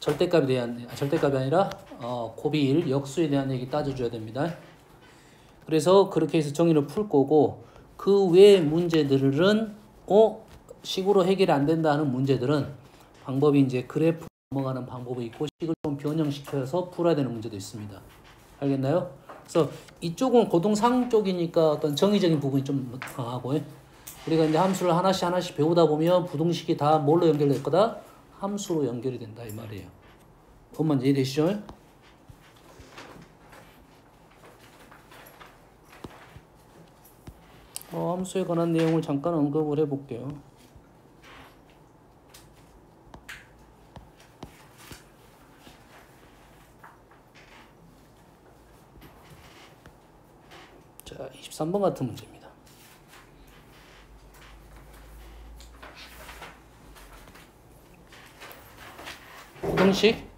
절대값에 대한, 절대값이 아니라 고비일 역수에 대한 얘기 따져줘야 됩니다. 그래서 그렇게 해서 정의를 풀 거고, 그 외의 문제들은 식으로 해결이 안 된다 하는 문제들은 방법이 이제 그래프 넘어가는 방법이 있고, 식을 좀 변형시켜서 풀어야 되는 문제도 있습니다. 알겠나요? 그래서 이쪽은 고동상 쪽이니까 어떤 정의적인 부분이 좀 강하고, 우리가 이제 함수를 하나씩 배우다 보면 부등식이 다 뭘로 연결될 거다? 함수로 연결이 된다 이 말이에요. 그것만 이해되시죠? 함수에 관한 내용을 잠깐 언급을 해볼게요. 자, 23번 같은 문제입니다. 부등식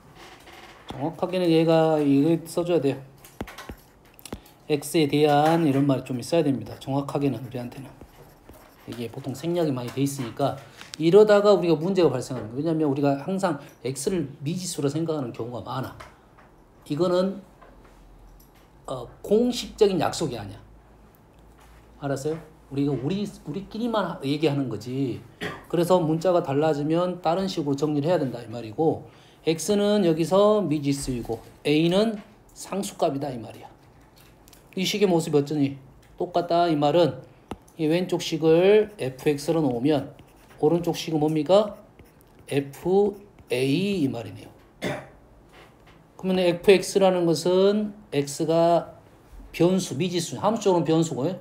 정확하게는 얘가 이거 써줘야 돼요. x에 대한 이런 말이 좀 있어야 됩니다. 정확하게는 우리한테는 이게 보통 생략이 많이 돼 있으니까 이러다가 우리가 문제가 발생합니다. 왜냐하면 우리가 항상 x를 미지수로 생각하는 경우가 많아. 이거는 공식적인 약속이 아니야. 알았어요? 우리가 우리끼리만 얘기하는 거지. 그래서 문자가 달라지면 다른 식으로 정리를 해야 된다 이 말이고, x는 여기서 미지수이고 a는 상수값이다 이 말이야. 이 식의 모습이 어쩌니? 똑같다 이 말은 이 왼쪽 식을 fx로 놓으면 오른쪽 식은 뭡니까? fa 이 말이네요. 그러면 fx라는 것은 x가 변수, 미지수, 함수적으로는 변수고요.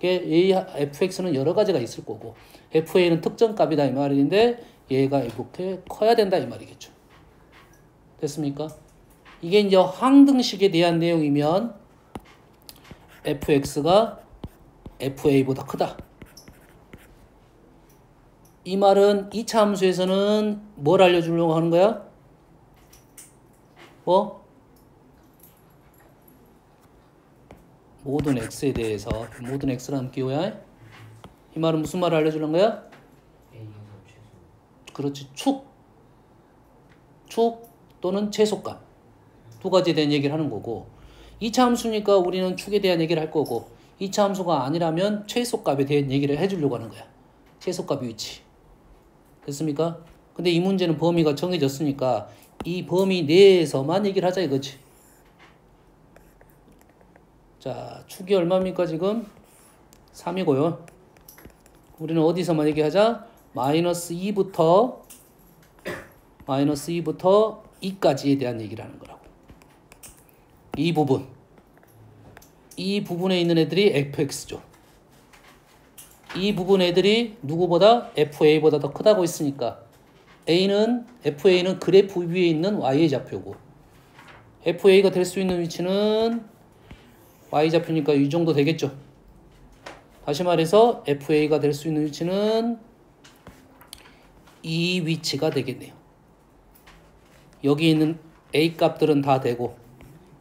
fx는 여러 가지가 있을 거고 fa는 특정값이다 이 말인데 얘가 이렇게 커야 된다 이 말이겠죠. 됐습니까? 이게 이제 항등식에 대한 내용이면 fx가 fa보다 크다. 이 말은 2차 함수에서는 뭘 알려주려고 하는 거야? 뭐? 모든 x에 대해서, 모든 x라는 기호야. 이 말은 무슨 말을 알려주는 거야? 그렇지. 축 또는 최소값. 두 가지에 대한 얘기를 하는 거고, 2차 함수니까 우리는 축에 대한 얘기를 할 거고, 2차 함수가 아니라면 최소값에 대한 얘기를 해주려고 하는 거야. 최소값 위치. 됐습니까? 근데 이 문제는 범위가 정해졌으니까 이 범위 내에서만 얘기를 하자 이거지. 자, 축이 얼마입니까 지금? 3이고요. 우리는 어디서만 얘기하자? 마이너스 2부터 2까지에 대한 얘기를 하는 거라고. 이 부분에 있는 애들이 fx죠. 이 부분 애들이 누구보다 fa보다 더 크다고 했으니까 fa는 그래프 위에 있는 y의 좌표고, fa가 될 수 있는 위치는 y좌표니까 이 정도 되겠죠. 다시 말해서 fa가 될 수 있는 위치는 이 위치가 되겠네요. 여기 있는 a 값들은 다 되고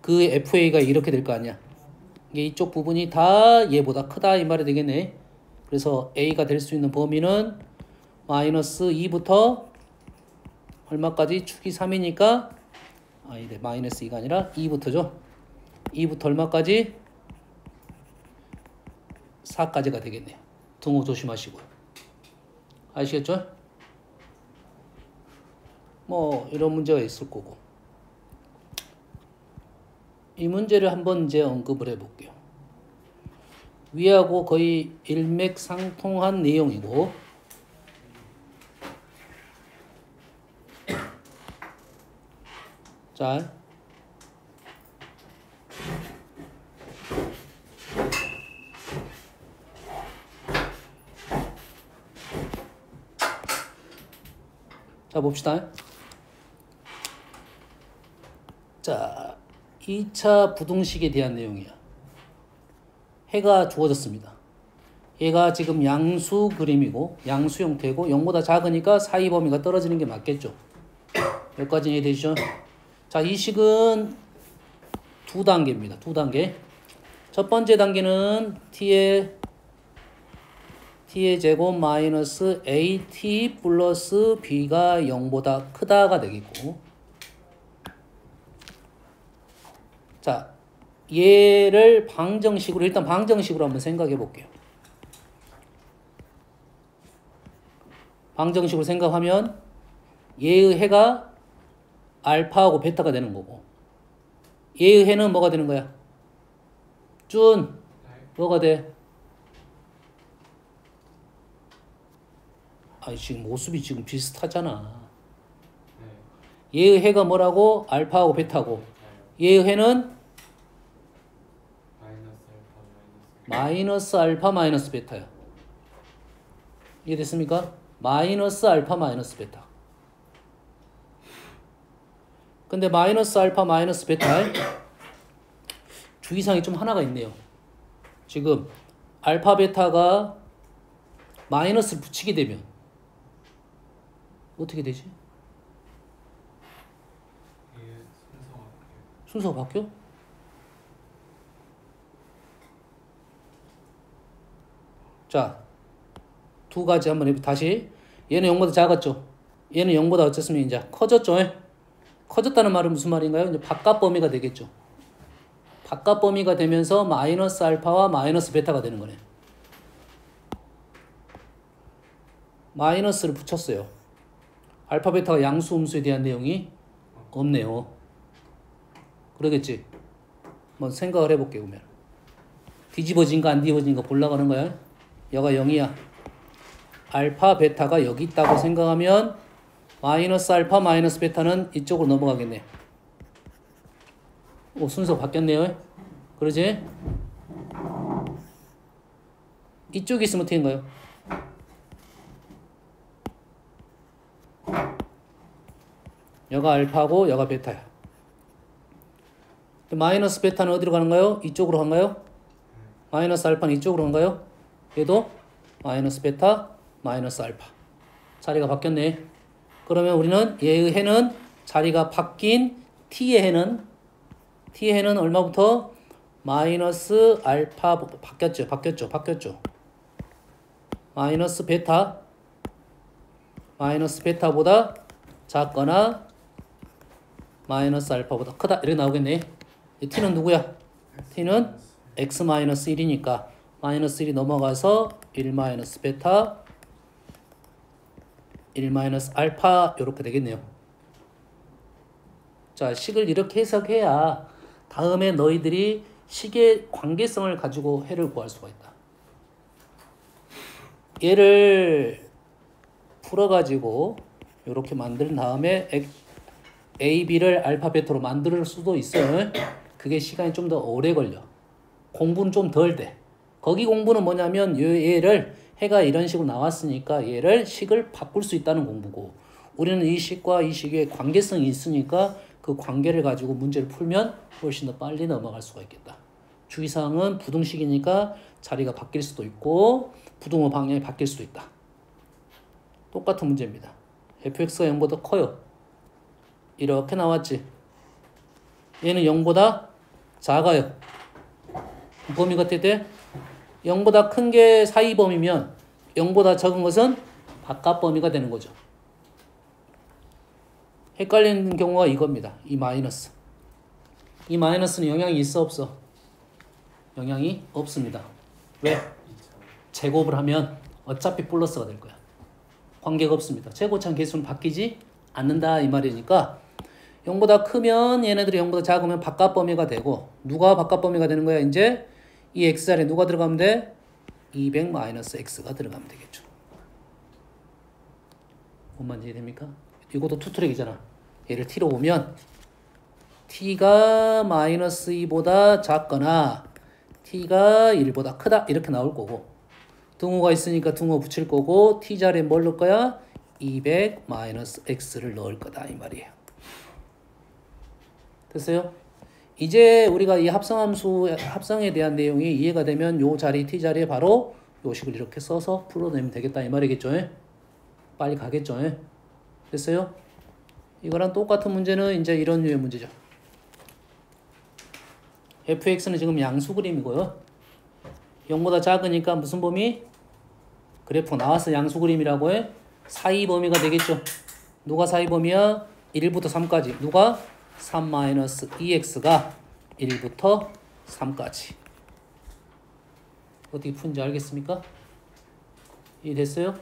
그 fa가 이렇게 될 거 아니야. 이게 이쪽 부분이 다 얘보다 크다 이 말이 되겠네. 그래서 a가 될 수 있는 범위는 마이너스 2부터 얼마까지? 축이 3이니까 마이너스 2가 아니라 2부터죠. 2부터 얼마까지? 4까지가 되겠네요. 등호 조심하시고요. 아시겠죠? 뭐 이런 문제가 있을 거고, 이 문제를 한번 이제 언급을 해볼게요. 위하고 거의 일맥상통한 내용이고, 자, 봅시다. 자, 2차 부등식에 대한 내용이야. 해가 주어졌습니다. 얘가 지금 양수 그림이고 양수 형태고 0보다 작으니까 사이 범위가 떨어지는 게 맞겠죠. 여기까지 이해되시죠? 자, 이 식은 두 단계입니다. 두 단계. 첫 번째 단계는 t의 제곱 마이너스 at 플러스 b가 0보다 크다가 되겠고, 자, 얘를 방정식으로 일단 방정식으로 한번 생각해 볼게요. 방정식으로 생각하면 얘의 해가 알파하고 베타가 되는 거고 얘의 해는 뭐가 되는 거야? 준 뭐가 돼? 아니 지금 모습이 지금 비슷하잖아. 얘의 해가 뭐라고? 알파하고 베타고 얘의 해는 마이너스 알파 마이너스 베타야. 이해됐습니까? 마이너스 알파 마이너스 베타. 근데 마이너스 알파 마이너스 베타에 주의사항이 좀 하나가 있네요. 지금 알파 베타가 마이너스를 붙이게 되면 어떻게 되지? 순서가 바뀌어? 자, 두 가지 한번 해보. 다시 얘는 0보다 작았죠. 얘는 0보다 어쨌으면 이제 커졌죠. 커졌다는 말은 무슨 말인가요? 이제 바깥 범위가 되겠죠. 바깥 범위가 되면서 마이너스 알파와 마이너스 베타가 되는 거네. 마이너스를 붙였어요. 알파 베타가 양수 음수에 대한 내용이 없네요. 그러겠지? 한번 생각을 해볼게요. 그러면 뒤집어진가 안 뒤집어진가 보려고 하는 거야. 여가 0이야. 알파 베타가 여기 있다고 생각하면 마이너스 알파 마이너스 베타는 이쪽으로 넘어가겠네. 오, 순서 바뀌었네요. 그러지? 이쪽에 있으면 어떻게 된가요? 여가 알파고 여가 베타야. 마이너스 베타는 어디로 가는가요? 이쪽으로 간가요? 마이너스 알파는 이쪽으로 간가요? 얘도 마이너스 베타 마이너스 알파. 자리가 바뀌었네. 그러면 우리는 얘의 해는 자리가 바뀐 t의 해는 얼마부터? 마이너스 알파 바뀌었죠. 마이너스 베타보다 작거나 마이너스 알파보다 크다 이렇게 나오겠네. t는 누구야? t는 x-1이니까 마이너스 1이 넘어가서 1 마이너스 베타 1 마이너스 알파 이렇게 되겠네요. 자, 식을 이렇게 해석해야 다음에 너희들이 식의 관계성을 가지고 해를 구할 수가 있다. 얘를 풀어가지고 이렇게 만든 다음에 A, B를 알파 베타로 만들 수도 있어요. 그게 시간이 좀 더 오래 걸려. 공부는 좀 덜 돼. 거기 공부는 뭐냐면 얘를 해가 이런 식으로 나왔으니까 얘를 식을 바꿀 수 있다는 공부고 우리는 이 식과 이 식의 관계성이 있으니까 그 관계를 가지고 문제를 풀면 훨씬 더 빨리 넘어갈 수가 있겠다. 주의사항은 부등식이니까 자리가 바뀔 수도 있고 부등호 방향이 바뀔 수도 있다. 똑같은 문제입니다. fx가 0보다 커요. 이렇게 나왔지. 얘는 0보다 작아요. 범위가 어떻게 돼? 0보다 큰 게 사이 범위면 0보다 적은 것은 바깥 범위가 되는 거죠. 헷갈리는 경우가 이겁니다. 이 마이너스. 이 마이너스는 영향이 있어 없어? 영향이 없습니다. 왜? 제곱을 하면 어차피 플러스가 될 거야. 관계가 없습니다. 제곱창 개수는 바뀌지 않는다 이 말이니까 0보다 크면 얘네들이 0보다 작으면 바깥 범위가 되고 누가 바깥 범위가 되는 거야? 이제 이 x자리에 누가 들어가면 돼? 200-x가 들어가면 되겠죠. 뭔 이해됩니까? 이것도 투트랙이잖아. 얘를 t로 보면 t가 마이너스 2보다 작거나 t가 1보다 크다 이렇게 나올 거고 등호가 있으니까 등호 붙일 거고 t자리에 뭘 넣을 거야? 200-x를 넣을 거다 이 말이에요. 됐어요? 이제 우리가 이 합성에 대한 내용이 이해가 되면 요 자리 t자리에 바로 요 식을 이렇게 써서 풀어내면 되겠다 이 말이겠죠. 빨리 가겠죠. 됐어요? 이거랑 똑같은 문제는 이제 이런 류의 문제죠. fx는 지금 양수 그림이고요. 0보다 작으니까 무슨 범위? 그래프 나와서 양수 그림이라고 해. 사이 범위가 되겠죠. 누가 사이 범위야? 1부터 3까지. 누가? 3-2x가 1부터 3까지. 어떻게 푸는지 알겠습니까? 이해됐어요?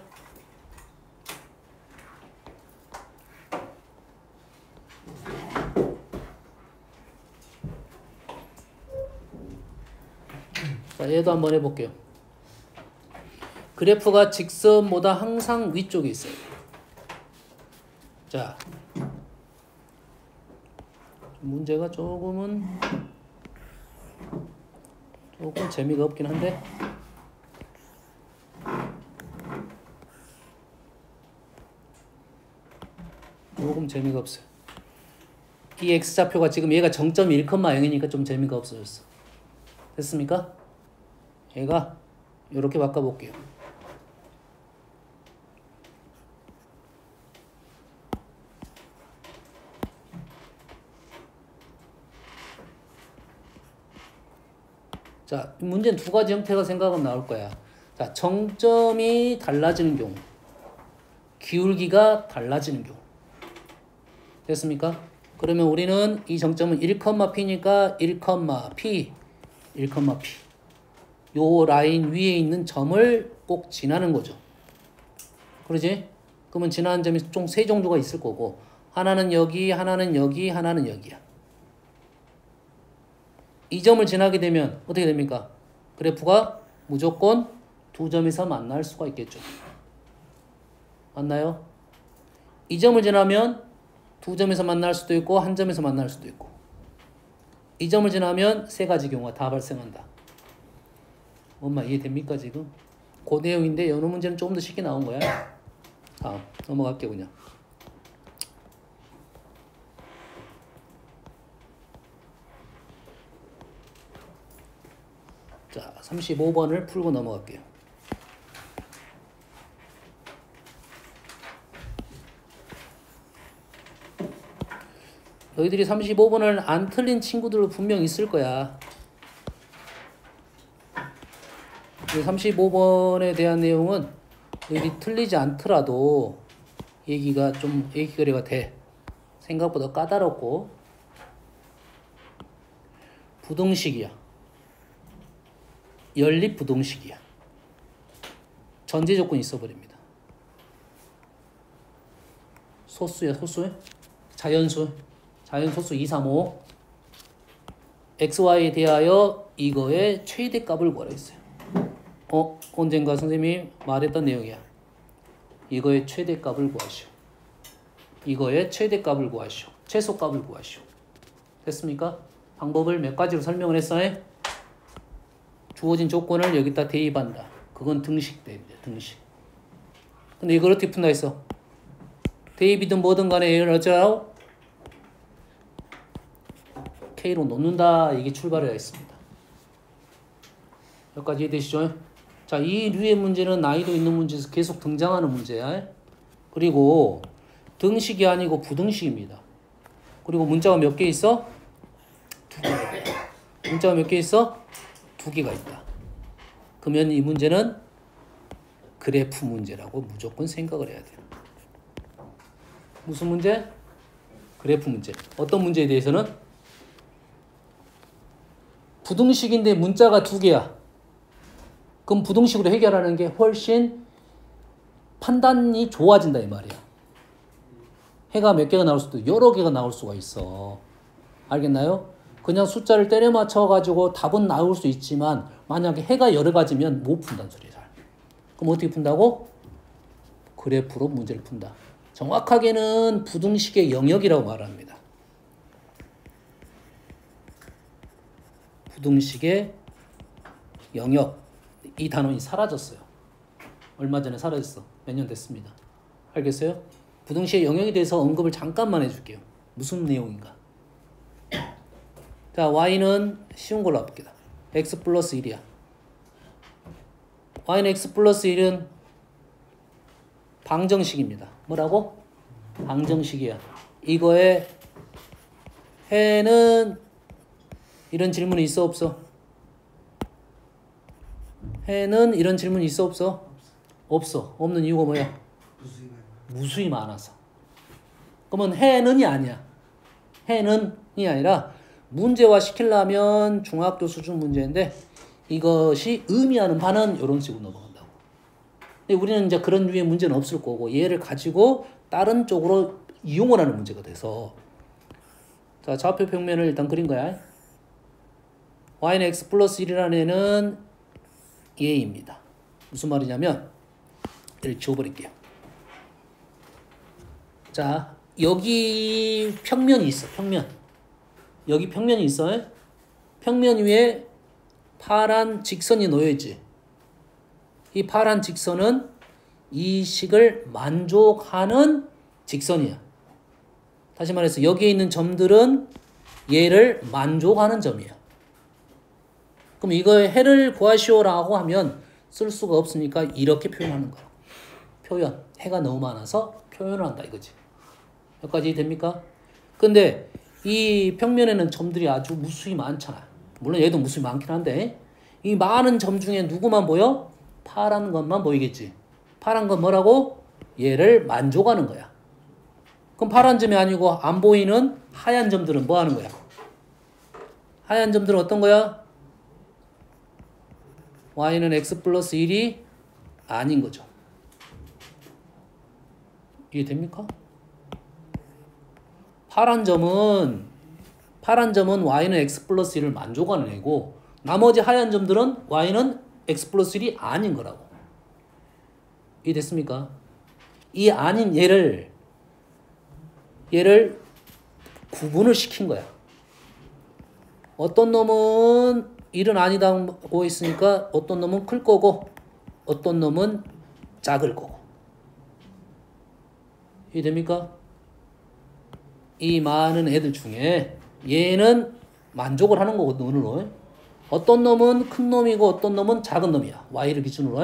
자, 얘도 한번 해볼게요. 그래프가 직선보다 항상 위쪽에 있어요. 자, 문제가 조금 재미가 없긴 한데 조금 재미가 없어요. 이 x좌표가 지금 얘가 정점 1,0이니까 좀 재미가 없어졌어. 됐습니까? 얘가 이렇게 바꿔볼게요. 자, 문제는 두 가지 형태가 생각하면 나올 거야. 자, 정점이 달라지는 경우, 기울기가 달라지는 경우. 됐습니까? 그러면 우리는 이 정점은 1,p니까 1,p, 1,p. 요 라인 위에 있는 점을 꼭 지나는 거죠. 그러지? 그러면 지나는 점이 총 세 정도가 있을 거고, 하나는 여기, 하나는 여기, 하나는 여기야. 이 점을 지나게 되면 어떻게 됩니까? 그래프가 무조건 두 점에서 만날 수가 있겠죠. 맞나요? 이 점을 지나면 두 점에서 만날 수도 있고 한 점에서 만날 수도 있고, 이 점을 지나면 세 가지 경우가 다 발생한다. 엄마 이해됩니까 지금? 그 내용인데 연어 문제는 조금 더 쉽게 나온 거야. 다음 넘어갈게요 그냥. 자, 35번을 풀고 넘어갈게요. 너희들이 35번을 안 틀린 친구들 분명 있을 거야. 35번에 대한 내용은 너희들이 틀리지 않더라도 얘기가 좀 얘기거리가 돼. 생각보다 까다롭고 부등식이야. 연립 부등식이야. 전제 조건이 있어버립니다. 소수야, 소수. 자연수. 자연소수 2, 3, 5. xy에 대하여 이거의 최대값을 구하라 했어요. 언젠가 선생님이 말했던 내용이야. 이거의 최대값을 구하시오. 이거의 최대값을 구하시오. 최소값을 구하시오. 됐습니까? 방법을 몇 가지로 설명을 했어요. 주어진 조건을 여기다 대입한다. 그건 등식 대입이야. 등식. 근데 이걸 어떻게 푼다 했어? 대입이든 뭐든 간에 얘를 어쩌라고? K로 놓는다. 이게 출발해야 있습니다. 여기까지 이해되시죠? 자, 이 류의 문제는 난이도 있는 문제에서 계속 등장하는 문제야. 그리고 등식이 아니고 부등식입니다. 그리고 문자가 몇 개 있어? 두 개. 문자가 몇 개 있어? 두 개가 있다. 그러면 이 문제는 그래프 문제라고 무조건 생각을 해야 돼요. 무슨 문제? 그래프 문제. 어떤 문제에 대해서는? 부등식인데 문자가 두 개야. 그럼 부등식으로 해결하는 게 훨씬 판단이 좋아진다 이 말이야. 해가 몇 개가 나올 수도 여러 개가 나올 수가 있어. 알겠나요? 그냥 숫자를 때려 맞춰가지고 답은 나올 수 있지만 만약에 해가 여러 가지면 못 푼다는 소리야. 그럼 어떻게 푼다고? 그래프로 문제를 푼다. 정확하게는 부등식의 영역이라고 말합니다. 부등식의 영역. 이 단원이 사라졌어요. 얼마 전에 사라졌어. 몇 년 됐습니다. 알겠어요? 부등식의 영역에 대해서 언급을 잠깐만 해줄게요. 무슨 내용인가? 자, y는 쉬운 걸로 해볼게요. x 플러스 1이야. y는 x 플러스 1은 방정식입니다. 뭐라고? 방정식이야. 이거에 해는 이런 질문이 있어 없어? 해는 이런 질문이 있어 없어? 없어. 없는 이유가 뭐야? 무수히 많아서. 그러면 해는이 아니야. 해는이 아니라 문제화 시키려면 중학교 수준 문제인데 이것이 의미하는 바는 이런 식으로 넘어간다고. 근데 우리는 이제 그런 류의 문제는 없을 거고 얘를 가지고 다른 쪽으로 이용을 하는 문제가 돼서 자 좌표 평면을 일단 그린 거야. y는 x 플러스 1이라는 애는 얘입니다. 무슨 말이냐면 얘를 지워버릴게요. 자 여기 평면이 있어. 평면. 여기 평면이 있어. 평면 위에 파란 직선이 놓여있지. 이 파란 직선은 이 식을 만족하는 직선이야. 다시 말해서 여기에 있는 점들은 얘를 만족하는 점이야. 그럼 이거의 해를 구하시오라고 하면 쓸 수가 없으니까 이렇게 표현하는 거야. 표현. 해가 너무 많아서 표현을 한다 이거지. 여기까지 됩니까? 근데 이 평면에는 점들이 아주 무수히 많잖아. 물론 얘도 무수히 많긴 한데 이 많은 점 중에 누구만 보여? 파란 것만 보이겠지. 파란 건 뭐라고? 얘를 만족하는 거야. 그럼 파란 점이 아니고 안 보이는 하얀 점들은 뭐 하는 거야? 하얀 점들은 어떤 거야? y는 x 플러스 1이 아닌 거죠. 이해됩니까? 파란 점은 y는 x 플러스 1을 만족하는 애고 나머지 하얀 점들은 y는 x 플러스 1이 아닌 거라고. 이해됐습니까? 이 아닌 얘를 구분을 시킨 거야. 어떤 놈은 1은 아니다고 있으니까 어떤 놈은 클 거고 어떤 놈은 작을 거고. 이해됩니까? 이 많은 애들 중에 얘는 만족을 하는 거거든. 오늘은 어떤 놈은 큰 놈이고 어떤 놈은 작은 놈이야. y를 기준으로.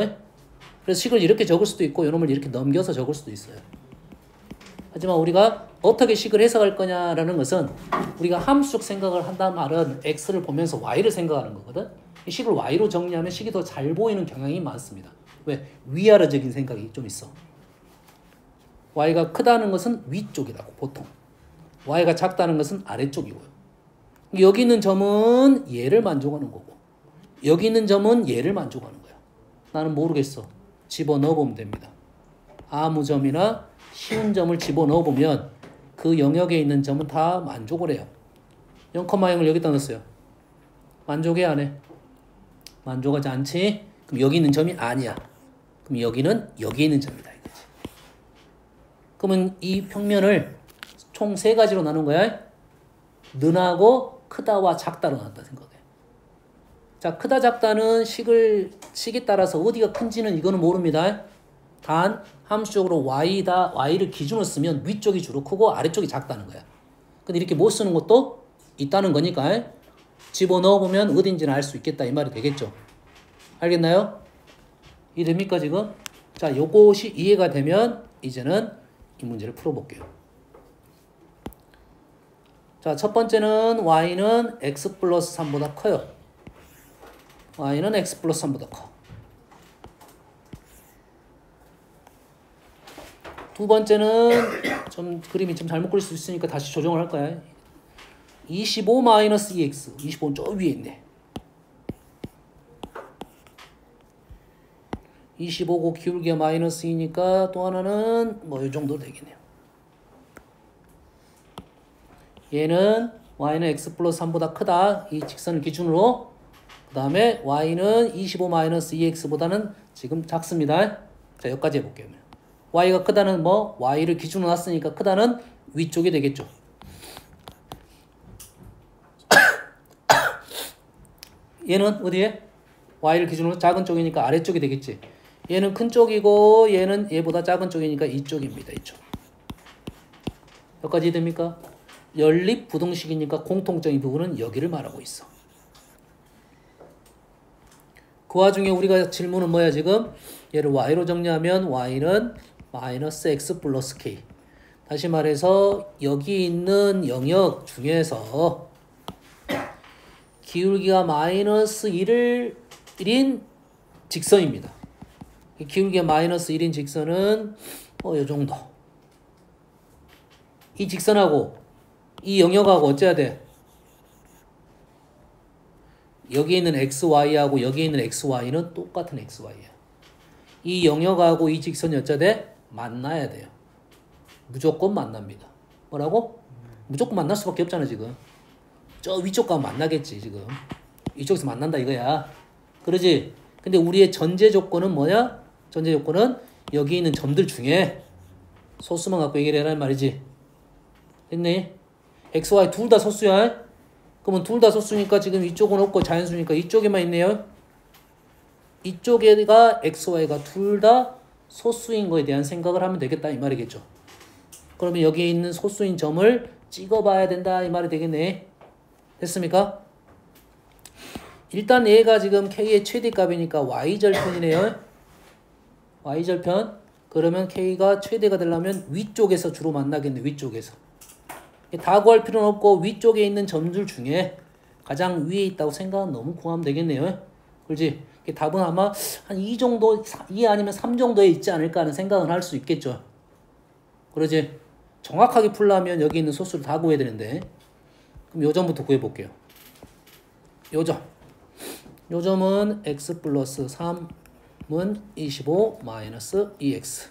그래서 식을 이렇게 적을 수도 있고 이놈을 이렇게 넘겨서 적을 수도 있어요. 하지만 우리가 어떻게 식을 해석할 거냐라는 것은 우리가 함수적 생각을 한다는 말은 x를 보면서 y를 생각하는 거거든. 이 식을 y로 정리하면 식이 더 잘 보이는 경향이 많습니다. 왜? 위아래적인 생각이 좀 있어. y가 크다는 것은 위쪽이라고 보통. y가 작다는 것은 아래쪽이고요. 여기 있는 점은 얘를 만족하는 거고 여기 있는 점은 얘를 만족하는 거야. 나는 모르겠어. 집어넣어 보면 됩니다. 아무 점이나 쉬운 점을 집어넣어 보면 그 영역에 있는 점은 다 만족을 해요. 0,0을 여기다 넣었어요. 만족해 안 해? 만족하지 않지? 그럼 여기 있는 점이 아니야. 그럼 여기는 여기 있는 점이다 이거지. 그러면 이 평면을 총 3가지로 나눈 거야. 는하고 크다와 작다로 나눴다 생각해. 자, 크다 작다는 식에 따라서 어디가 큰지는 이거는 모릅니다. 단 함수적으로 y를 기준으로 쓰면 위쪽이 주로 크고 아래쪽이 작다는 거야. 근데 이렇게 못 쓰는 것도 있다는 거니까 집어넣어 보면 어딘지는 알 수 있겠다 이 말이 되겠죠. 알겠나요? 이해됩니까 지금? 자, 요것이 이해가 되면 이제는 이 문제를 풀어볼게요. 자, 첫 번째는 y는 x 플러스 3보다 커요. y는 x 플러스 3보다 커. 두 번째는 좀 그림이 좀 잘못 그릴 수 있으니까 다시 조정을 할 거야. 25 마이너스 2x. 25는 저 위에 있네. 25고 기울기가 마이너스 2니까 또 하나는 뭐 이 정도 되겠네요. 얘는 y는 x 플러스 3보다 크다. 이 직선을 기준으로. 그 다음에 y는 25 마이너스 2x보다는 지금 작습니다. 자, 여기까지 해볼게요. y가 크다는 뭐? y를 기준으로 놨으니까 크다는 위쪽이 되겠죠. 얘는 어디에? y를 기준으로 작은 쪽이니까 아래쪽이 되겠지. 얘는 큰 쪽이고 얘는 얘보다 작은 쪽이니까 이쪽입니다. 이쪽. 여기까지 됩니까? 연립 부등식이니까 공통적인 부분은 여기를 말하고 있어. 그 와중에 우리가 질문은 뭐야 지금? 얘를 y로 정리하면 y는 마이너스 x 플러스 k. 다시 말해서 여기 있는 영역 중에서 기울기가 마이너스 1인 직선입니다. 기울기가 마이너스 1인 직선은 이 정도. 이 직선하고 이 영역하고 어째야 돼? 여기에 있는 xy하고 여기에 있는 xy는 똑같은 xy야. 이 영역하고 이 직선이 어쩌돼? 만나야 돼요. 무조건 만납니다. 뭐라고? 무조건 만날 수밖에 없잖아 지금. 저 위쪽 가면 만나겠지 지금. 이쪽에서 만난다 이거야. 그러지? 근데 우리의 전제 조건은 뭐냐? 전제 조건은 여기 있는 점들 중에 소수만 갖고 얘기를 해라는 말이지. 됐니? x, y 둘 다 소수야. 그러면 둘 다 소수니까 지금 이쪽은 없고 자연수니까 이쪽에만 있네요. 이쪽에가 x, y가 둘 다 소수인 거에 대한 생각을 하면 되겠다 이 말이겠죠. 그러면 여기에 있는 소수인 점을 찍어봐야 된다 이 말이 되겠네. 됐습니까? 일단 얘가 지금 k의 최대값이니까 y절편이네요. y절편. 그러면 k가 최대가 되려면 위쪽에서 주로 만나겠네. 위쪽에서. 다 구할 필요는 없고 위쪽에 있는 점들 중에 가장 위에 있다고 생각은 너무 구하면 되겠네요. 그렇지? 답은 아마 한 2 정도, 2 아니면 3 정도에 있지 않을까 하는 생각은 할 수 있겠죠. 그러지? 정확하게 풀려면 여기 있는 소수를 다 구해야 되는데 그럼 요 점부터 구해볼게요. 요 점. 요 점은 x 플러스 3은 25 마이너스 2x.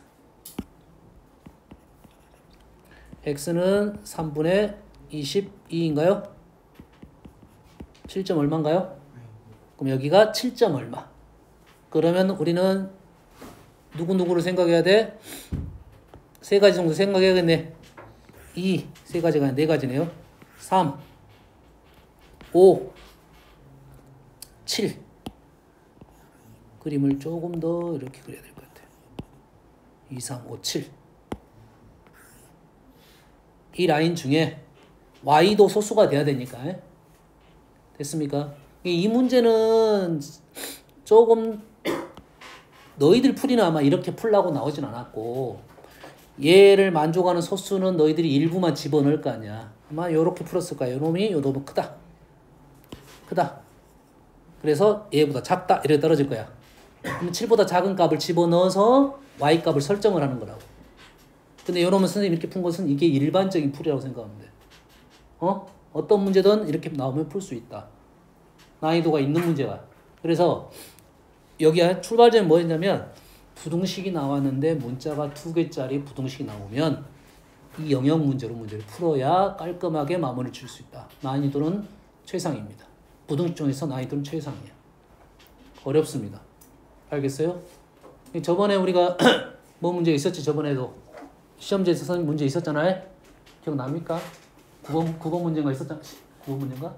x는 3분의 22인가요? 7점 얼마인가요? 그럼 여기가 7점 얼마. 그러면 우리는 누구누구를 생각해야 돼? 세 가지 정도 생각해야겠네. 2, 세 가지가 아니라 네 가지네요. 3, 5, 7. 그림을 조금 더 이렇게 그려야 될 것 같아요. 2, 3, 5, 7. 이 라인 중에 y도 소수가 돼야 되니까. 됐습니까? 이 문제는 조금 너희들 풀이는 아마 이렇게 풀라고 나오진 않았고 얘를 만족하는 소수는 너희들이 일부만 집어넣을 거 아니야. 아마 요렇게 풀었을 거야. 요 놈이 요 놈은 크다. 크다. 그래서 얘보다 작다. 이렇게 떨어질 거야. 그럼 7보다 작은 값을 집어넣어서 y값을 설정을 하는 거라고. 근데 요 놈은 선생님이 이렇게 푼 것은 이게 일반적인 풀이라고 생각하면 돼. 어떤 문제든 이렇게 나오면 풀 수 있다. 난이도가 있는 문제가. 그래서 여기 출발점이 뭐였냐면 부등식이 나왔는데 문자가 2개짜리 부등식이 나오면 이 영역 문제로 문제를 풀어야 깔끔하게 마무리를 칠 수 있다. 난이도는 최상입니다. 부등식 중에서 난이도는 최상이야. 어렵습니다. 알겠어요? 저번에 우리가 뭐 문제 있었지? 저번에도 시험지에서 선생님 문제 있었잖아요. 기억납니까? 국어 문제가 있었잖아. 국어 문제인가?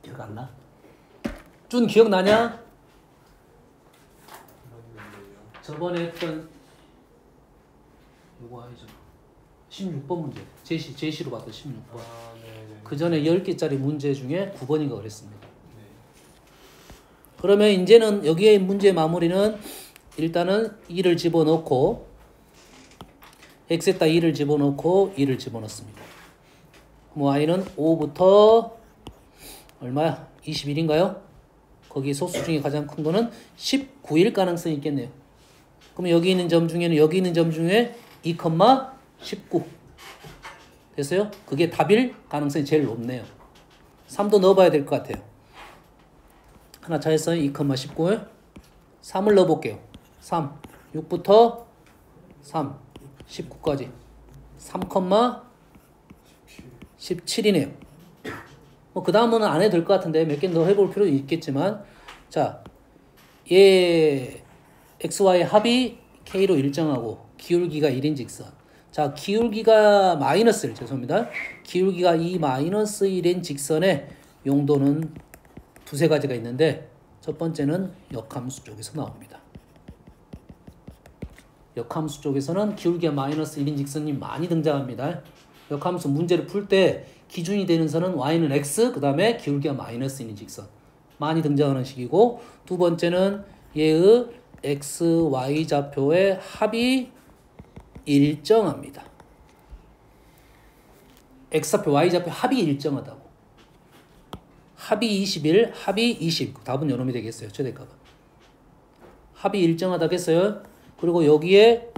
기억 안 나? 준 기억나냐? 저번에 했던 요거 아니죠. 16번 문제. 제시로 봤던 16번. 그 전에 10개짜리 문제 중에 9번인가 그랬습니다. 네. 그러면 이제는 여기에 문제 마무리는 일단은 2를 집어넣고 x에다 2를 집어넣고 2를 집어넣습니다. 그럼 y는 5부터 얼마야? 21인가요? 거기 소수 중에 가장 큰 거는 19일 가능성이 있겠네요. 그럼 여기 있는 점 중에는 여기 있는 점 중에 2,19 됐어요? 그게 답일 가능성이 제일 높네요. 3도 넣어봐야 될 것 같아요. 하나 차에서 2,19 3을 넣어볼게요. 3 6부터 3 19까지 3,17이네요. 뭐 그 다음은 안 해도 될 것 같은데 몇 개 더 해볼 필요도 있겠지만 자, 얘 XY 합이 K로 일정하고 기울기가 1인직선. 자, 기울기가 마이너스 1, 죄송합니다. 기울기가 이 마이너스 1인 직선의 용도는 두세 가지가 있는데 첫 번째는 역함수 쪽에서 나옵니다. 역함수 쪽에서는 기울기가 마이너스 1인 직선이 많이 등장합니다. 역함수 문제를 풀 때 기준이 되는 선은 y는 x, 그 다음에 기울기가 마이너스 1인 직선. 많이 등장하는 식이고 두 번째는 얘의 x, y 좌표의 합이 일정합니다. x좌표, y좌표 합이 일정하다고. 합이 21, 합이 20. 답은 요놈이 되겠어요. 최대값은. 합이 일정하다겠어요. 그리고 여기에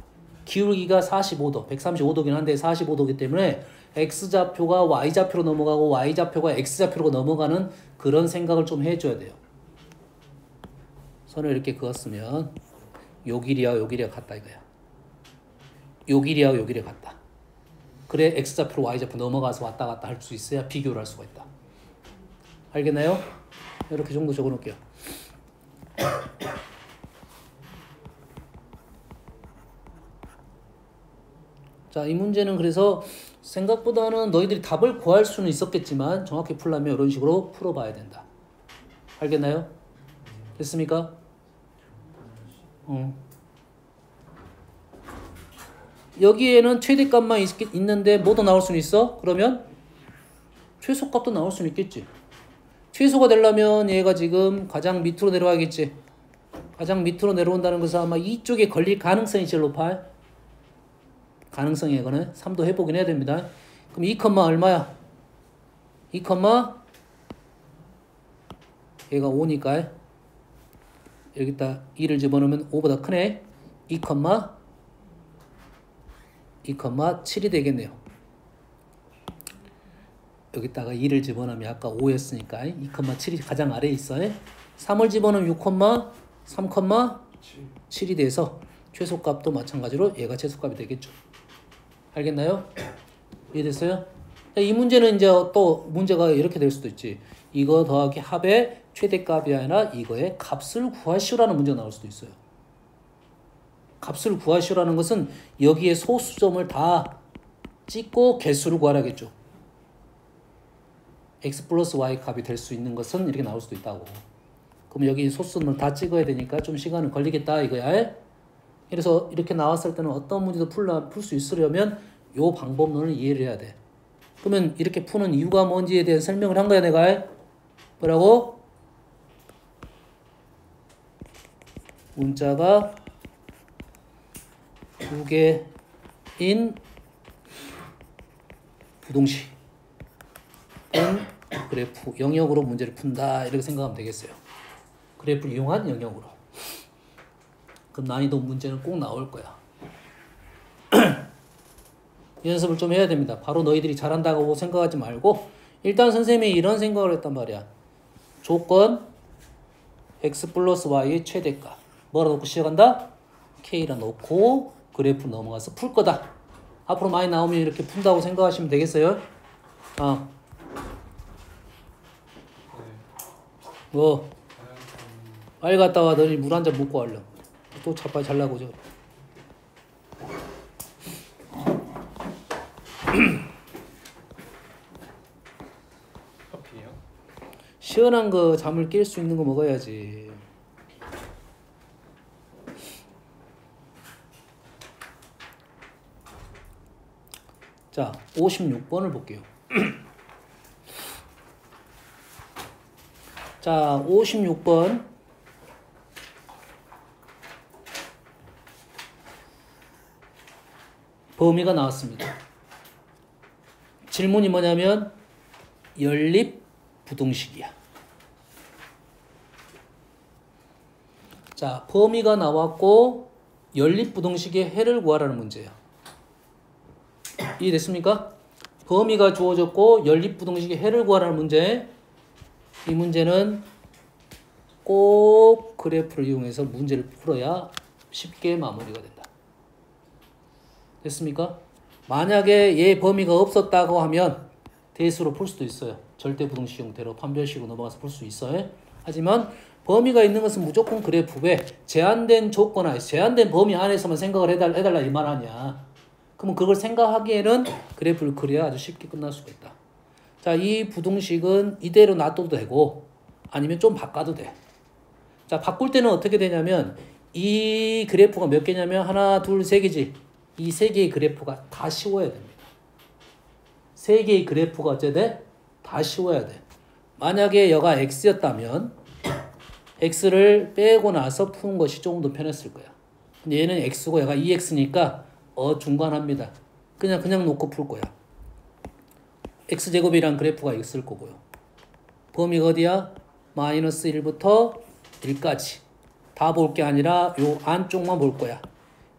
기울기가 45도, 135도긴 한데 45도이기 때문에 x좌표가 y좌표로 넘어가고 y좌표가 x좌표로 넘어가는 그런 생각을 좀 해줘야 돼요. 선을 이렇게 그었으면 요 길이와 요 길이가 같다 이거야. 요 길이와 요 길이가 같다. 그래 x좌표로 y좌표 넘어가서 왔다 갔다 할 수 있어야 비교를 할 수가 있다. 알겠나요? 이렇게 정도 적어놓을게요. 자, 이 문제는 그래서 생각보다는 너희들이 답을 구할 수는 있었겠지만 정확히 풀려면 이런 식으로 풀어봐야 된다. 알겠나요? 됐습니까? 여기에는 최대값만 있는데 뭐도 나올 수는 있어? 그러면 최소값도 나올 수는 있겠지. 최소가 되려면 얘가 지금 가장 밑으로 내려와야겠지. 가장 밑으로 내려온다는 것은 아마 이쪽에 걸릴 가능성이 제일 높아. 가능성이 이거는 3도 해보긴 해야 됩니다. 그럼 2, 얼마야? 2, 얘가 5니까 여기다 2를 집어넣으면 5보다 크네. 2,7이 되겠네요. 여기다가 2를 집어넣으면 아까 5였으니까 2,7이 가장 아래에 있어요. 3을 집어넣으면 6, 3,7이 돼서 최소값도 마찬가지로 얘가 최소값이 되겠죠. 알겠나요? 이해됐어요? 이 문제는 이제 또 문제가 이렇게 될 수도 있지. 이거 더하기 합의 최대값이 아니라 이거의 값을 구하시오라는 문제가 나올 수도 있어요. 값을 구하시오라는 것은 여기에 소수점을 다 찍고 개수를 구하라겠죠. x 플러스 y 값이 될 수 있는 것은 이렇게 나올 수도 있다고. 그럼 여기 소수점을 다 찍어야 되니까 좀 시간은 걸리겠다 이거야. 그래서 이렇게 나왔을 때는 어떤 문제도 풀 수 있으려면 요 방법론을 이해를 해야 돼. 그러면 이렇게 푸는 이유가 뭔지에 대한 설명을 한 거야 내가. 뭐라고? 문자가 두 개인 부동식은 그래프 영역으로 문제를 푼다 이렇게 생각하면 되겠어요. 그래프를 이용한 영역으로. 그럼 난이도 문제는 꼭 나올 거야. 연습을 좀 해야 됩니다. 바로 너희들이 잘한다고 생각하지 말고 일단 선생님이 이런 생각을 했단 말이야. 조건 x 플러스 y의 최대값 뭐라 놓고 시작한다? k라 놓고 그래프 넘어가서 풀 거다. 앞으로 많이 나오면 이렇게 푼다고 생각하시면 되겠어요? 뭐 빨리 갔다 와. 너희 물 한 잔 먹고 얼른. 또 자빠이 잘 나고죠. 커피요? 시원한 거 잠을 깰 수 있는 거 먹어야지. 자, 56번을 볼게요. 자, 56번. 범위가 나왔습니다. 질문이 뭐냐면 연립 부등식이야. 자, 범위가 나왔고 연립 부등식의 해를 구하라는 문제예요. 이해됐습니까? 범위가 주어졌고 연립 부등식의 해를 구하라는 문제. 이 문제는 꼭 그래프를 이용해서 문제를 풀어야 쉽게 마무리가 된다. 됐습니까? 만약에 얘 범위가 없었다고 하면 대수로 풀 수도 있어요. 절대 부등식 형태로 판별식으로 넘어가서 풀 수 있어요. 하지만 범위가 있는 것은 무조건 그래프에 제한된 조건, 제한된 범위 안에서만 생각을 해달라 이 말 아니야. 그러면 그걸 생각하기에는 그래프를 그려야 아주 쉽게 끝날 수가 있다. 자, 이 부등식은 이대로 놔둬도 되고 아니면 좀 바꿔도 돼. 자, 바꿀 때는 어떻게 되냐면 이 그래프가 몇 개냐면 하나, 둘, 세 개지. 이 세 개의 그래프가 다 씌워야 됩니다. 세 개의 그래프가 어째 돼? 다 씌워야 돼. 만약에 여가 x였다면 x를 빼고 나서 푸는 것이 조금 더 편했을 거야. 근데 얘는 x고 얘가 2x니까 중간합니다. 그냥 놓고 풀 거야. x제곱이란 그래프가 있을 거고요. 범위가 어디야? 마이너스 1부터 1까지. 다 볼 게 아니라 요 안쪽만 볼 거야.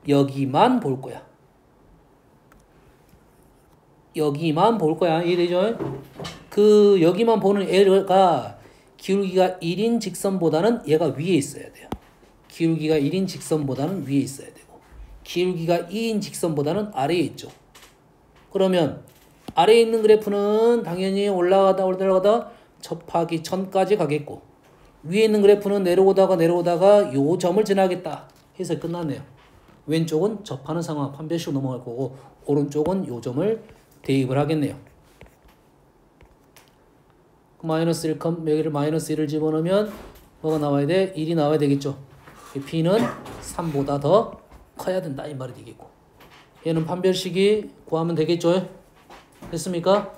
여기만 볼 거야. 여기만 볼 거야. 이해되죠? 그 여기만 보는 애가 기울기가 1인 직선보다는 얘가 위에 있어야 돼요. 기울기가 1인 직선보다는 위에 있어야 되고 기울기가 2인 직선보다는 아래에 있죠. 그러면 아래에 있는 그래프는 당연히 올라가다 접하기 전까지 가겠고 위에 있는 그래프는 내려오다가 요 점을 지나겠다 해서 끝났네요. 왼쪽은 접하는 상황 판별식 넘어갈 거고 오른쪽은 요 점을 대입을 하겠네요. 마이너스 1, 여기를 마이너스 1을 집어넣으면 뭐가 나와야 돼? 1이 나와야 되겠죠. P는 3보다 더 커야 된다 이 말이 되겠고 얘는 판별식이 구하면 되겠죠. 됐습니까?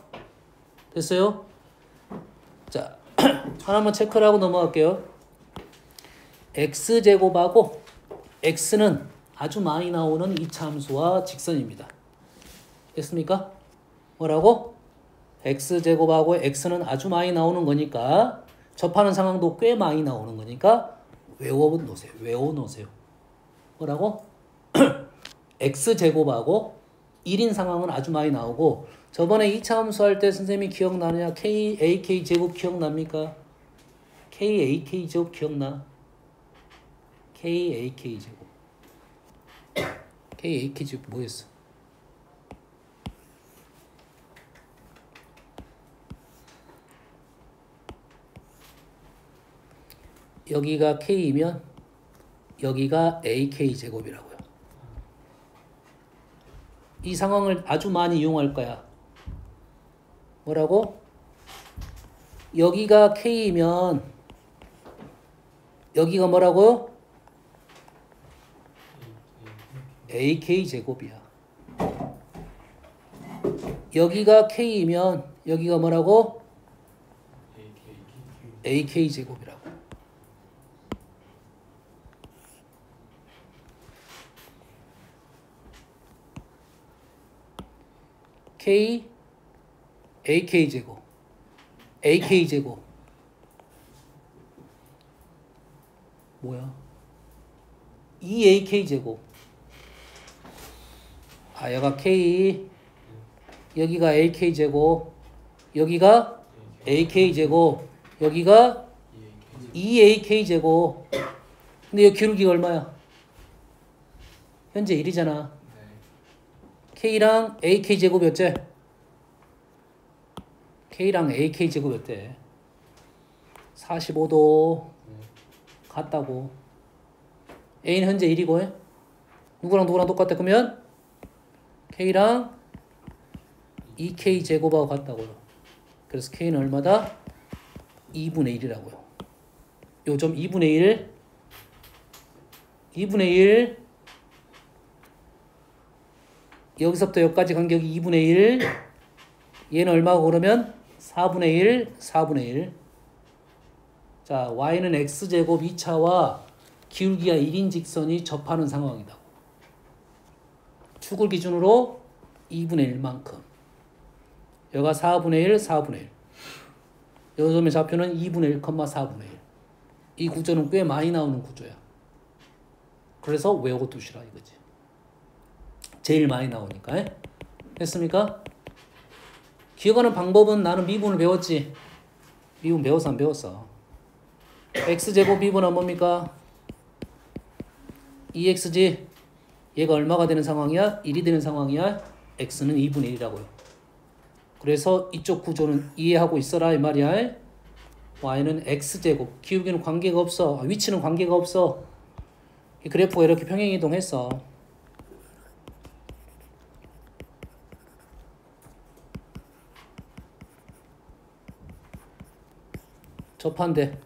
됐어요? 자 하나만 체크를 하고 넘어갈게요. x제곱하고 x는 아주 많이 나오는 이차함수와 직선입니다. 됐습니까? 뭐라고? x제곱하고 x는 아주 많이 나오는 거니까 접하는 상황도 꽤 많이 나오는 거니까 외워놓으세요. 뭐라고? x제곱하고 1인 상황은 아주 많이 나오고 저번에 2차 함수 할 때 선생님이 기억나느냐? KAK 제곱 기억납니까? KAK 제곱 기억나? KAK 제곱 KAK 제곱 뭐였어? 여기가 K이면 여기가 AK 제곱이라고요. 이 상황을 아주 많이 이용할 거야. 뭐라고? 여기가 K이면 여기가 뭐라고요? AK 제곱이야. 여기가 K이면 여기가 뭐라고? AK 제곱이라고. K, AK 제곱, AK 제곱. 뭐야? 2AK 제곱. 아, 여기가 K, 여기가 AK 제곱, 여기가 AK 제곱, 여기가 2AK 제곱. 근데 여기 기울기가 얼마야? 현재 1이잖아. K랑 AK 제곱이었지? K랑 AK 제곱이었대. 45도 같다고. A는 현재 1이고 누구랑 똑같다 그러면 K랑 2K 제곱하고 같다고요. 그래서 K는 얼마다? 2분의 1이라고요. 요점 2분의 1 여기서부터 여기까지 간격이 2분의 1 얘는 얼마고 그러면 4분의 1 자 y는 x제곱 2차와 기울기가 1인 직선이 접하는 상황이다. 축을 기준으로 2분의 1만큼 여기가 4분의 1 요점의 좌표는 2분의 1, 4분의 1 이 구조는 꽤 많이 나오는 구조야. 그래서 외우고 두시라 이거지. 제일 많이 나오니까. 됐습니까? 기억하는 방법은 나는 미분을 배웠지. 미분 배웠어 안 배웠어? x제곱 미분은 뭡니까? 2x지. 얘가 얼마가 되는 상황이야? 1이 되는 상황이야? x는 2분의 1이라고요. 그래서 이쪽 구조는 이해하고 있어라 이 말이야. y는 x제곱. 기울기는 관계가 없어. 위치는 관계가 없어. 이 그래프가 이렇게 평행이동했어. 접한대.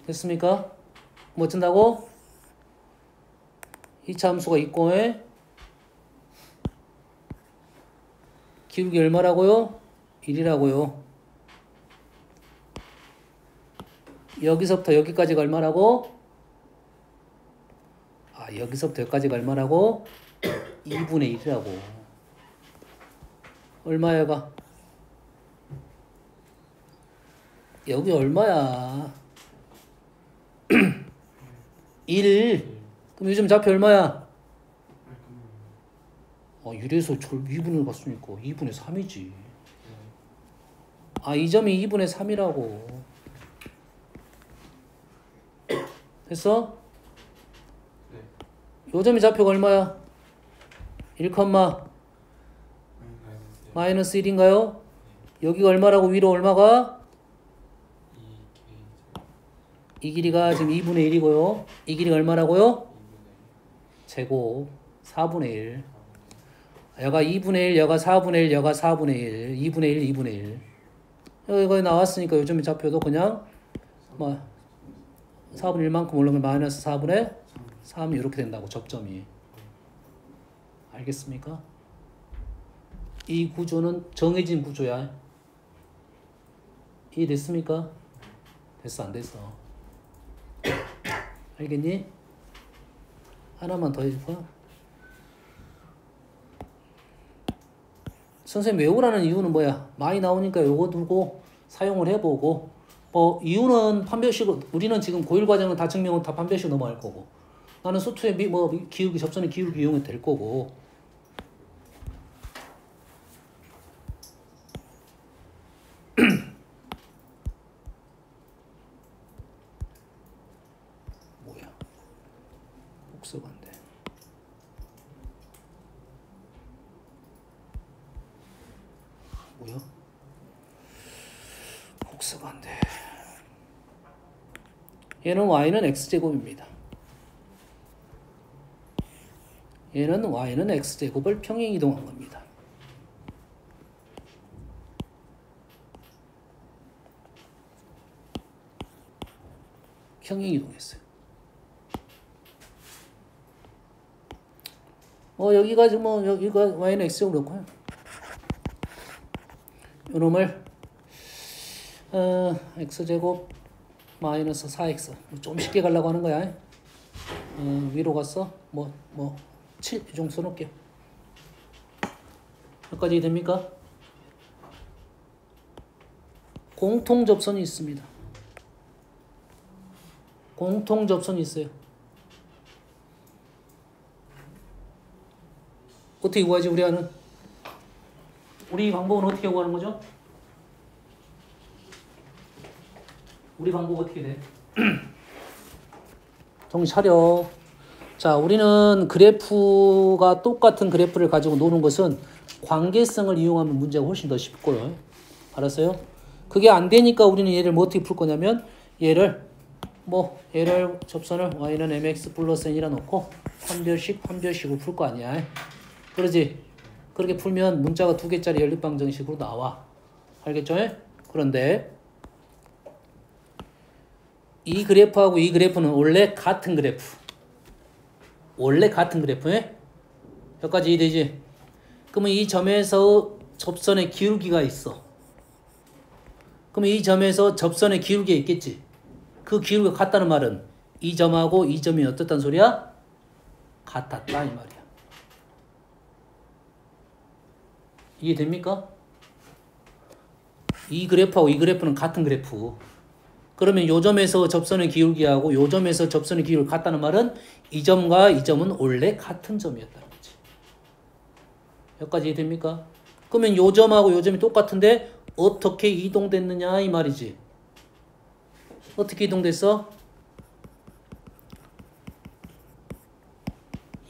됐습니까? 뭐 어쩐다고? 2차 함수가 있고 기울기 얼마라고요? 1이라고요. 여기서부터 여기까지가 얼마라고? 아, 여기서부터 여기까지가 얼마라고? 2분의 1이라고. 얼마야가? 여기 얼마야? 1. 그럼 요즘 좌표 얼마야? 이래서 2분의 갔으니까 2분의 3이지. 이 점이 2분의 3이라고. 됐어? 요 점이 좌표가 얼마야? 1, 마이너스 1인가요? 여기가 얼마라고 위로 얼마가? 이 길이가 지금 2분의 1이고요. 이 길이가 얼마라고요? 제곱 4분의 1. 여가 2분의 1, 여가 4분의 1, 여가 4분의 1, 2분의 1, 2분의 1. 여기 나왔으니까 요즘에 좌표도 그냥 4분의 1만큼 올라오면 마이너스 4분의 3이 이렇게 된다고, 접점이. 알겠습니까? 이 구조는 정해진 구조야. 이해됐습니까? 됐어, 안 됐어? 알겠니? 하나만 더 해줄까? 선생님 외우라는 이유는 뭐야? 많이 나오니까 요거 두고 사용을 해보고, 이유는 판별식으로, 우리는 지금 고1 과정은 다 증명은 다 판별식 넘어갈 거고, 나는 수투의 기울기, 접선의 기울기 이용이 될 거고. 뭐야? 복수가 안 돼. 뭐야? 복수가 안 돼. 얘는 y는 x제곱입니다. 얘는 y는 x제곱을 평행이동한 겁니다. 평행이동했어요. 여기가 지금 여기가 y는 x제곱 그렇고요. 요놈을 x제곱 마이너스 4x 좀 쉽게 가려고 하는 거야. 위로 갔어? 7 이 정도 써놓을게요. 여기까지 됩니까? 공통접선이 있습니다. 공통접선이 있어요. 어떻게 구하지 우리 하는? 우리 방법은 어떻게 구하는 거죠? 우리 방법 어떻게 돼? 정신 차려. 자, 우리는 그래프가 똑같은 그래프를 가지고 노는 것은 관계성을 이용하면 문제가 훨씬 더 쉽고요. 알았어요? 그게 안 되니까 우리는 얘를 어떻게 풀 거냐면 얘를 접선을 y는 mx 플러스 n이라 놓고 판별식으로 풀 거 아니야. 그러지? 그렇게 풀면 문자가 2개짜리 연립방정식으로 나와. 알겠죠? 그런데 이 그래프하고 이 그래프는 원래 같은 그래프. 여기까지 이해되지? 그러면 이 점에서 접선의 기울기가 있어. 그러면 이 점에서 접선의 기울기가 있겠지? 그 기울기가 같다는 말은 이 점하고 이 점이 어떻단 소리야? 같았다 이 말이야. 이해됩니까? 이 그래프하고 이 그래프는 같은 그래프. 그러면 요 점에서 접선의 기울기하고 요 점에서 접선의 기울기 같다는 말은 이 점과 이 점은 원래 같은 점이었다는 거지. 여기까지 이해됩니까? 그러면 요 점하고 요 점이 똑같은데 어떻게 이동됐느냐 이 말이지. 어떻게 이동됐어?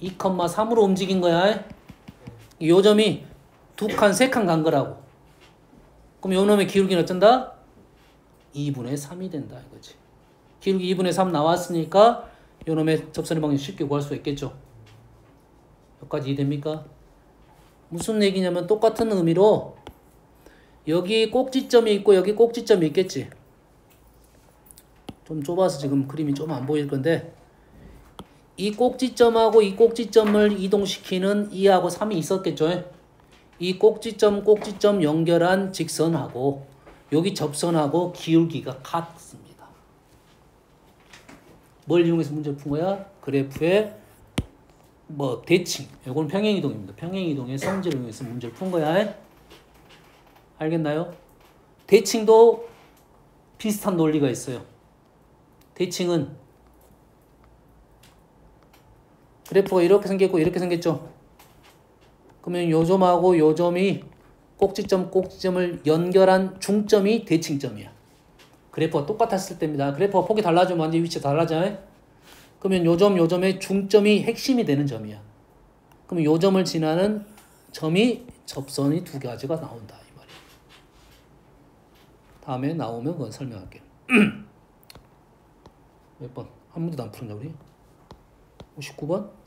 2,3으로 움직인 거야. 요 점이 2칸, 3칸 간 거라고. 그럼 요 놈의 기울기는 어쩐다? 2분의 3이 된다 이거지. 기울기 2분의 3 나왔으니까 요 놈의 접선의 방향 쉽게 구할 수 있겠죠. 여기까지 이해됩니까? 무슨 얘기냐면 똑같은 의미로 여기 꼭지점이 있고 여기 꼭지점이 있겠지. 좀 좁아서 지금 그림이 좀 안 보일 건데 이 꼭지점하고 이 꼭지점을 이동시키는 2하고 3이 있었겠죠. 이 꼭지점 연결한 직선하고 여기 접선하고 기울기가 같습니다. 뭘 이용해서 문제를 푼 거야? 그래프의 대칭. 이건 평행이동입니다. 평행이동의 성질을 이용해서 문제를 푼 거야. 알겠나요? 대칭도 비슷한 논리가 있어요. 대칭은 그래프가 이렇게 생겼고 이렇게 생겼죠. 그러면 요 점하고 요 점이 꼭지점을 연결한 중점이 대칭점이야. 그래프가 똑같았을 때입니다. 그래프가 폭이 달라지면 완전히 위치가 달라져요. 그러면 요 점의 중점이 핵심이 되는 점이야. 그럼 요 점을 지나는 점이 접선이 두 가지가 나온다 이 말이야. 다음에 나오면 그건 설명할게요. 몇 번? 한 문제도 안 푸른다 우리? 59번?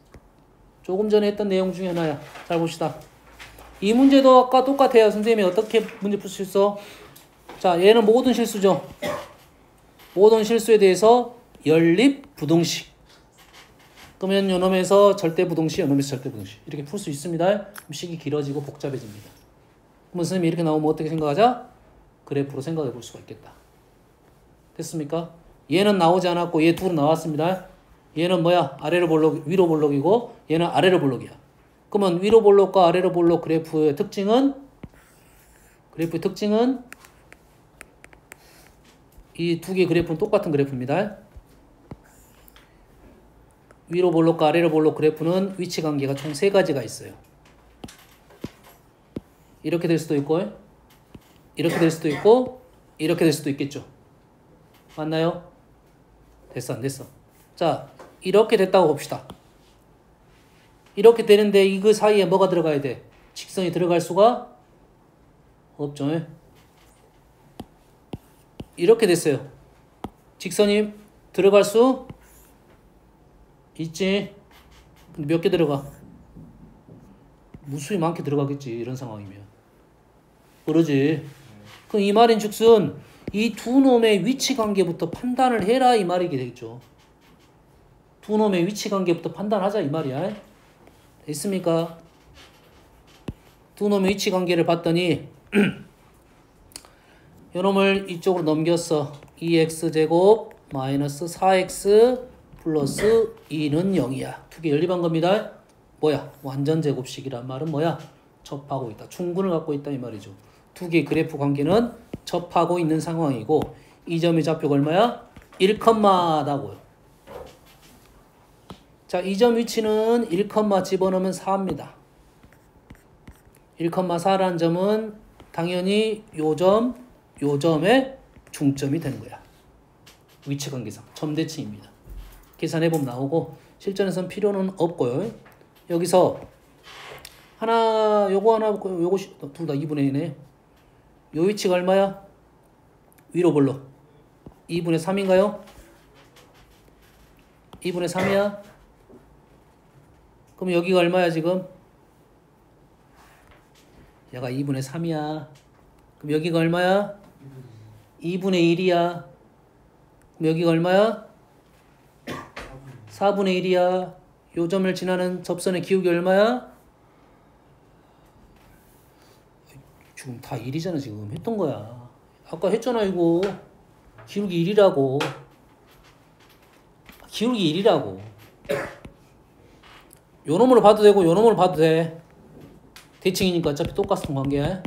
조금 전에 했던 내용 중에 하나야. 잘 봅시다. 이 문제도 아까 똑같아요. 선생님이 어떻게 문제 풀 수 있어? 자, 얘는 모든 실수죠. 모든 실수에 대해서 연립 부등식. 그러면 요놈에서 절대 부등식, 요놈에서 절대 부등식. 이렇게 풀 수 있습니다. 식이 길어지고 복잡해집니다. 그러면 선생님이 이렇게 나오면 어떻게 생각하자? 그래프로 생각해 볼 수가 있겠다. 됐습니까? 얘는 나오지 않았고 얘 둘은 나왔습니다. 얘는 뭐야? 아래로 볼록, 위로 볼록이고 얘는 아래로 볼록이야. 그러면 위로 볼록과 아래로 볼록 그래프의 특징은 이 두 개의 그래프는 똑같은 그래프입니다. 위로 볼록과 아래로 볼록 그래프는 위치 관계가 총 3가지가 있어요. 이렇게 될 수도 있고 이렇게 될 수도 있고 이렇게 될 수도 있겠죠. 맞나요? 됐어 안 됐어? 자, 이렇게 됐다고 봅시다. 이렇게 되는데 이 그 사이에 뭐가 들어가야 돼? 직선이 들어갈 수가 없죠. 이렇게 됐어요. 직선이 들어갈 수 있지. 근데 몇 개 들어가? 무수히 많게 들어가겠지. 이런 상황이면. 그러지. 그럼 이 말인즉슨 이 두 놈의 위치 관계부터 판단을 해라 이 말이게 되겠죠. 두 놈의 위치 관계부터 판단하자 이 말이야. 됐습니까? 두 놈의 위치 관계를 봤더니 요놈을 이쪽으로 넘겼어. 2x제곱 마이너스 4x 플러스 2는 0이야. 두 개 연립한 겁니다. 뭐야? 완전 제곱식이란 말은 뭐야? 접하고 있다. 충분을 갖고 있다 이 말이죠. 두 개의 그래프 관계는 접하고 있는 상황이고 이 점의 좌표가 얼마야? 1,다고요. 자, 이 점 위치는 1, 집어넣으면 4입니다. 1,4라는 점은 당연히 요 점의 중점이 되는 거야. 위치 관계상 점대칭입니다. 계산해보면 나오고 실전에서는 필요는 없고요. 여기서 요거 하나 요거 둘 다 2분의 1이네. 요 위치가 얼마야? 위로 볼록 2분의 3인가요? 2분의 3이야? 그럼 여기가 얼마야 지금? 얘가 2분의 3이야. 그럼 여기가 얼마야? 2분의 1이야. 그럼 여기가 얼마야? 4분의 1이야. 요 점을 지나는 접선의 기울기 얼마야? 지금 다 1이잖아. 지금 했던 거야. 아까 했잖아 이거. 기울기 1이라고. 기울기 1이라고. 요 놈으로 봐도 되고 요 놈으로 봐도 돼. 대칭이니까 어차피 똑같은 관계야.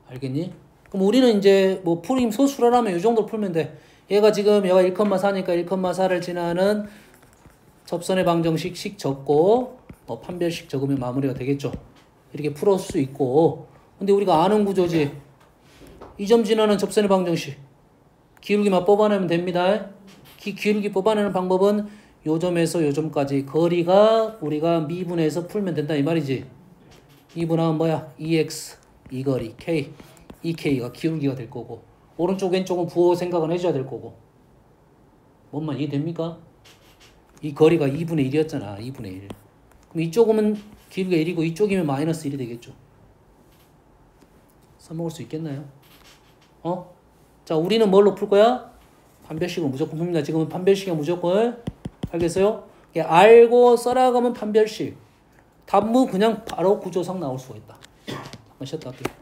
알겠니? 그럼 우리는 이제 뭐 풀임 소수라면 이 정도 풀면 돼. 얘가 지금 얘가 1,4니까 1,4를 지나는 접선의 방정식 적고 뭐 판별식 적으면 마무리가 되겠죠. 이렇게 풀을 수 있고. 근데 우리가 아는 구조지. 이 점 지나는 접선의 방정식. 기울기만 뽑아내면 됩니다. 기울기 뽑아내는 방법은 요 점에서 요 점까지 거리가 우리가 미분해서 풀면 된다 이 말이지. 미분하면 뭐야? 2x 이 거리 k. 이 k가 기울기가 될 거고 오른쪽 왼쪽은 부호 생각은 해줘야 될 거고. 뭔 말 이해됩니까? 이 거리가 2분의 1이었잖아. 2분의 1. 그럼 이쪽은 기울기가 1이고 이쪽이면 마이너스 1이 되겠죠. 써먹을 수 있겠나요? 자, 우리는 뭘로 풀 거야? 판별식은 무조건 풉니다. 지금은 판별식이 무조건. 알겠어요? 알고 써나가면 판별식. 답무 그냥 바로 구조상 나올 수가 있다. 잠깐 쉬었다 할게요.